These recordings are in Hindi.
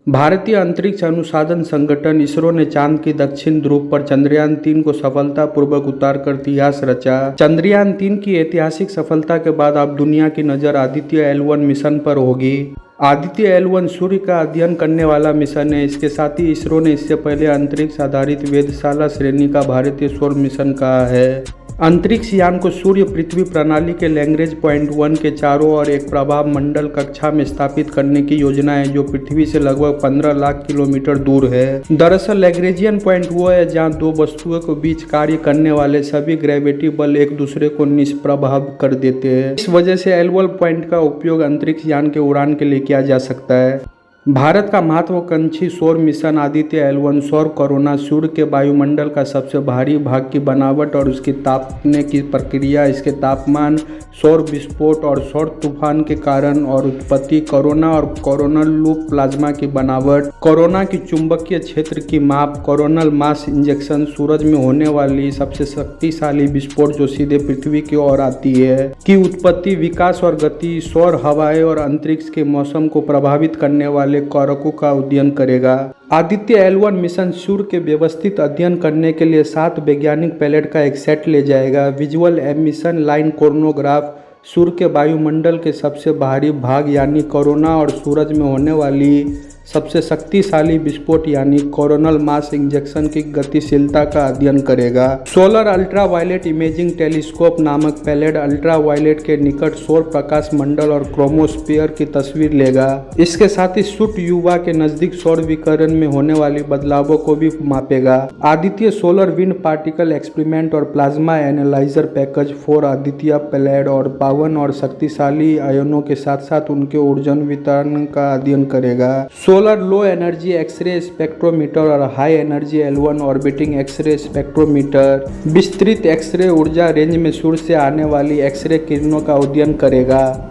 भारतीय अंतरिक्ष अनुसंधान संगठन इसरो ने चांद के दक्षिण ध्रुव पर चंद्रयान-3 को सफलतापूर्वक उतारकर इतिहास रचा। चंद्रयान-3 की ऐतिहासिक सफलता के बाद अब दुनिया की नज़र आदित्य L1 मिशन पर होगी। आदित्य L1 सूर्य का अध्ययन करने वाला मिशन है। इसके साथ ही इसरो ने इससे पहले अंतरिक्ष आधारित वेधशाला श्रेणी का भारतीय सौर मिशन कहा है। अंतरिक्ष यान को सूर्य पृथ्वी प्रणाली के लैग्रेंज पॉइंट 1 के चारों ओर एक प्रभाव मंडल कक्षा में स्थापित करने की योजना है, जो पृथ्वी से लगभग 15 लाख किलोमीटर दूर है। दरअसल लैग्रेंजियन पॉइंट वो है जहां दो वस्तुओं के बीच कार्य करने वाले सभी ग्रेविटी बल एक दूसरे को निष्प्रभाव कर देते हैं। इस वजह से L1 पॉइंट का उपयोग अंतरिक्ष यान के उड़ान के लिए किया जा सकता है। भारत का महत्वाकांक्षी सौर मिशन आदित्य L1 सौर कोरोना सूर्य के वायुमंडल का सबसे भारी भाग की बनावट और उसकी तापने की प्रक्रिया, इसके तापमान, सौर विस्फोट और सौर तूफान के कारण और उत्पत्ति, कोरोना और कोरोनल लूप प्लाज्मा की बनावट, कोरोना की चुंबकीय क्षेत्र की माप, कोरोनल मास इंजेक्शन, सूरज में होने वाली सबसे शक्तिशाली विस्फोट जो सीधे पृथ्वी की ओर आती है की उत्पत्ति, विकास और गति, सौर हवाएं और अंतरिक्ष के मौसम को प्रभावित करने वाले कारकों का अध्ययन करेगा। आदित्य L1 मिशन सूर्य के व्यवस्थित अध्ययन करने के लिए 7 वैज्ञानिक पैलेट का एक सेट ले जाएगा। विजुअल एमिशन लाइन कोरोनोग्राफ, सूर्य के वायुमंडल के सबसे भारी भाग यानी कोरोना और सूरज में होने वाली सबसे शक्तिशाली विस्फोट यानी कोरोनल मास इंजेक्शन की गतिशीलता का अध्ययन करेगा। सोलर अल्ट्रावायलेट इमेजिंग टेलीस्कोप नामक पैलेट अल्ट्रावायलेट के निकट सौर प्रकाश मंडल और क्रोमोस्फीयर की तस्वीर लेगा। इसके साथ ही सूट युवा के नजदीक सौर विकिरण में होने वाली बदलावों को भी मापेगा। Aditya solar wind particle experiment और प्लाज्मा एनालाइजर पैकेज 4 आदित्य पैलेट और पावन और शक्तिशाली आयनों के साथ साथ उनके ऊर्जा वितरण का अध्ययन करेगा। Solar low energy X ray spectrometer और high energy L1 orbiting X ray spectrometer विस्तृत एक्सरे ऊर्जा रेंज में सूर्य से आने वाली एक्सरे किरणों का अध्ययन करेगा।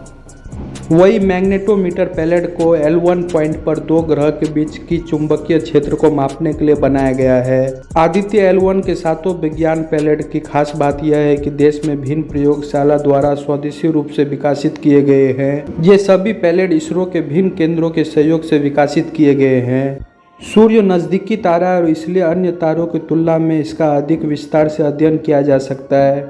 वही मैग्नेटोमीटर पैलेट को L1 पॉइंट पर दो ग्रह के बीच की चुंबकीय क्षेत्र को मापने के लिए बनाया गया है। आदित्य L1 के सातों विज्ञान पैलेट की खास बात यह है कि देश में भिन्न प्रयोगशाला द्वारा स्वदेशी रूप से विकसित किए गए हैं। ये सभी पैलेट इसरो के भिन्न केंद्रों के सहयोग से विकसित किए गए हैं। सूर्य नज़दीकी तारा है और इसलिए अन्य तारों की तुलना में इसका अधिक विस्तार से अध्ययन किया जा सकता है।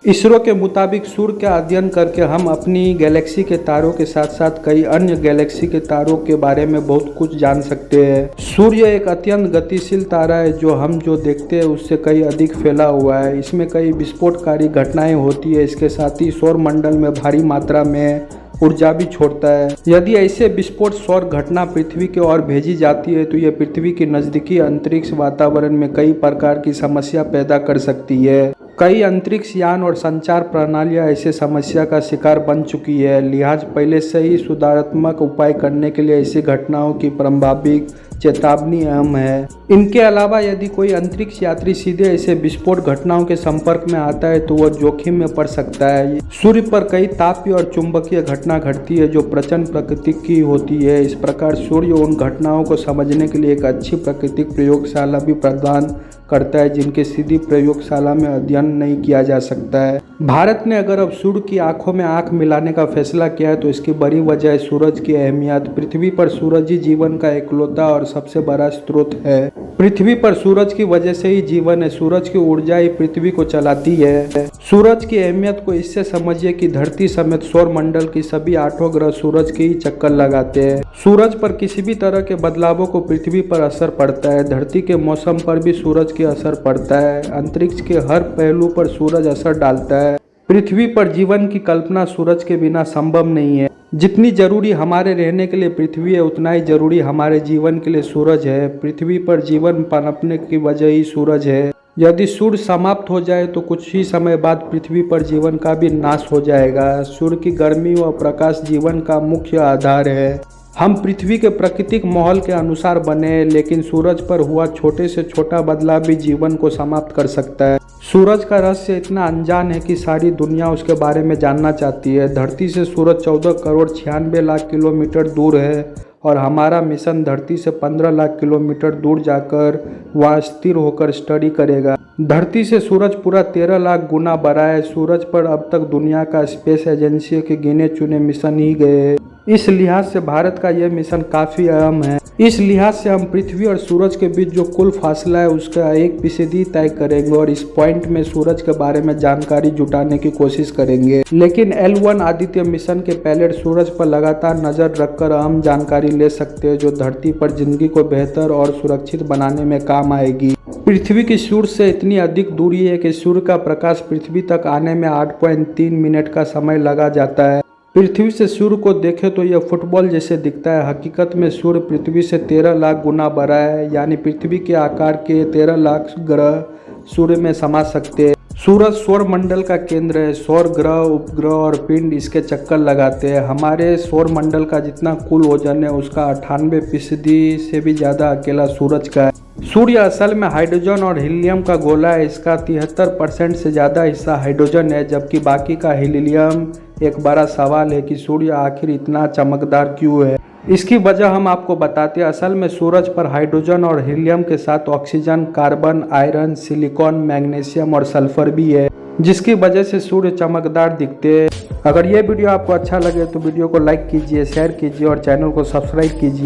इसरो के मुताबिक सूर्य का अध्ययन करके हम अपनी गैलेक्सी के तारों के साथ साथ कई अन्य गैलेक्सी के तारों के बारे में बहुत कुछ जान सकते हैं। सूर्य एक अत्यंत गतिशील तारा है जो हम जो देखते हैं उससे कई अधिक फैला हुआ है। इसमें कई विस्फोटकारी घटनाएं होती है। इसके साथ ही सौर मंडल में भारी मात्रा में ऊर्जा भी छोड़ता है। यदि ऐसे विस्फोट सौर घटना पृथ्वी की ओर भेजी जाती है तो यह पृथ्वी के नज़दीकी अंतरिक्ष वातावरण में कई प्रकार की समस्या पैदा कर सकती है। कई अंतरिक्ष यान और संचार प्रणालियां ऐसे समस्या का शिकार बन चुकी है। लिहाज पहले से ही सुधारात्मक उपाय करने के लिए ऐसी घटनाओं की संभावित चेतावनी अहम है। इनके अलावा यदि कोई अंतरिक्ष यात्री सीधे ऐसे विस्फोट घटनाओं के संपर्क में आता है तो वह जोखिम में पड़ सकता है। सूर्य पर कई तापीय और चुंबकीय घटना घटती है जो प्रचंड प्रकृति की होती है। इस प्रकार सूर्य उन घटनाओं को समझने के लिए एक अच्छी प्राकृतिक प्रयोगशाला भी प्रदान करता है जिनके सीधी प्रयोगशाला में अध्ययन नहीं किया जा सकता है। भारत ने अगर अब सूर्य की आंखों में आंख मिलाने का फैसला किया है तो इसकी बड़ी वजह है सूरज की अहमियत। पृथ्वी पर सूरज ही जीवन का इकलौता और सबसे बड़ा स्रोत है। पृथ्वी पर सूरज की वजह से ही जीवन है। सूरज की ऊर्जा ही पृथ्वी को चलाती है। सूरज की अहमियत को इससे समझिए कि धरती समेत सौर मंडल की सभी 8 ग्रह सूरज के ही चक्कर लगाते हैं। सूरज पर किसी भी तरह के बदलावों को पृथ्वी पर असर पड़ता है। धरती के मौसम पर भी सूरज के असर पड़ता है। अंतरिक्ष के हर पहलू पर सूरज असर डालता है। पृथ्वी पर जीवन की कल्पना सूरज के बिना संभव नहीं है। जितनी जरूरी हमारे रहने के लिए पृथ्वी है उतना ही जरूरी हमारे जीवन के लिए सूरज है। पृथ्वी पर जीवन पनपने की वजह ही सूरज है। यदि सूर्य समाप्त हो जाए तो कुछ ही समय बाद पृथ्वी पर जीवन का भी नाश हो जाएगा। सूर्य की गर्मी व प्रकाश जीवन का मुख्य आधार है। हम पृथ्वी के प्राकृतिक माहौल के अनुसार बने, लेकिन सूरज पर हुआ छोटे से छोटा बदलाव भी जीवन को समाप्त कर सकता है। सूरज का रहस्य इतना अनजान है कि सारी दुनिया उसके बारे में जानना चाहती है। धरती से सूरज 14 करोड़ 96 लाख किलोमीटर दूर है और हमारा मिशन धरती से 15 लाख किलोमीटर दूर जाकर वहाँ स्थिर होकर स्टडी करेगा। धरती से सूरज पूरा 13 लाख गुना बड़ा है। सूरज पर अब तक दुनिया का स्पेस एजेंसी के गिने चुने मिशन ही गए। इस लिहाज से भारत का यह मिशन काफ़ी अहम है। इस लिहाज से हम पृथ्वी और सूरज के बीच जो कुल फासला है उसका 1% तय करेंगे और इस पॉइंट में सूरज के बारे में जानकारी जुटाने की कोशिश करेंगे। लेकिन L1 आदित्य मिशन के पायलट सूरज पर लगातार नजर रखकर अहम जानकारी ले सकते हैं जो धरती पर जिंदगी को बेहतर और सुरक्षित बनाने में काम आएगी। पृथ्वी की सूर्य से इतनी अधिक दूरी है कि सूर्य का प्रकाश पृथ्वी तक आने में 8.3 मिनट का समय लगा जाता है। पृथ्वी से सूर्य को देखें तो यह फुटबॉल जैसे दिखता है। हकीकत में सूर्य पृथ्वी से 13 लाख गुना बड़ा है, यानी पृथ्वी के आकार के 13 लाख ग्रह सूर्य में समा सकते हैं। सूरज सौर मंडल का केंद्र है। सौर ग्रह, उपग्रह और पिंड इसके चक्कर लगाते हैं। हमारे सौर मंडल का जितना कुल वजन है उसका 98% से भी ज़्यादा अकेला सूरज का है। सूर्य असल में हाइड्रोजन और हीलियम का गोला है। इसका 73% से ज़्यादा हिस्सा हाइड्रोजन है, जबकि बाकी का हीलियम। एक बड़ा सवाल है कि सूर्य आखिर इतना चमकदार क्यों है। इसकी वजह हम आपको बताते हैं। असल में सूरज पर हाइड्रोजन और हीलियम के साथ oxygen, carbon, iron, silicon, magnesium और सल्फर भी है, जिसकी वजह से सूर्य चमकदार दिखते हैं। अगर ये वीडियो आपको अच्छा लगे तो वीडियो को लाइक कीजिए, शेयर कीजिए और चैनल को सब्सक्राइब कीजिए।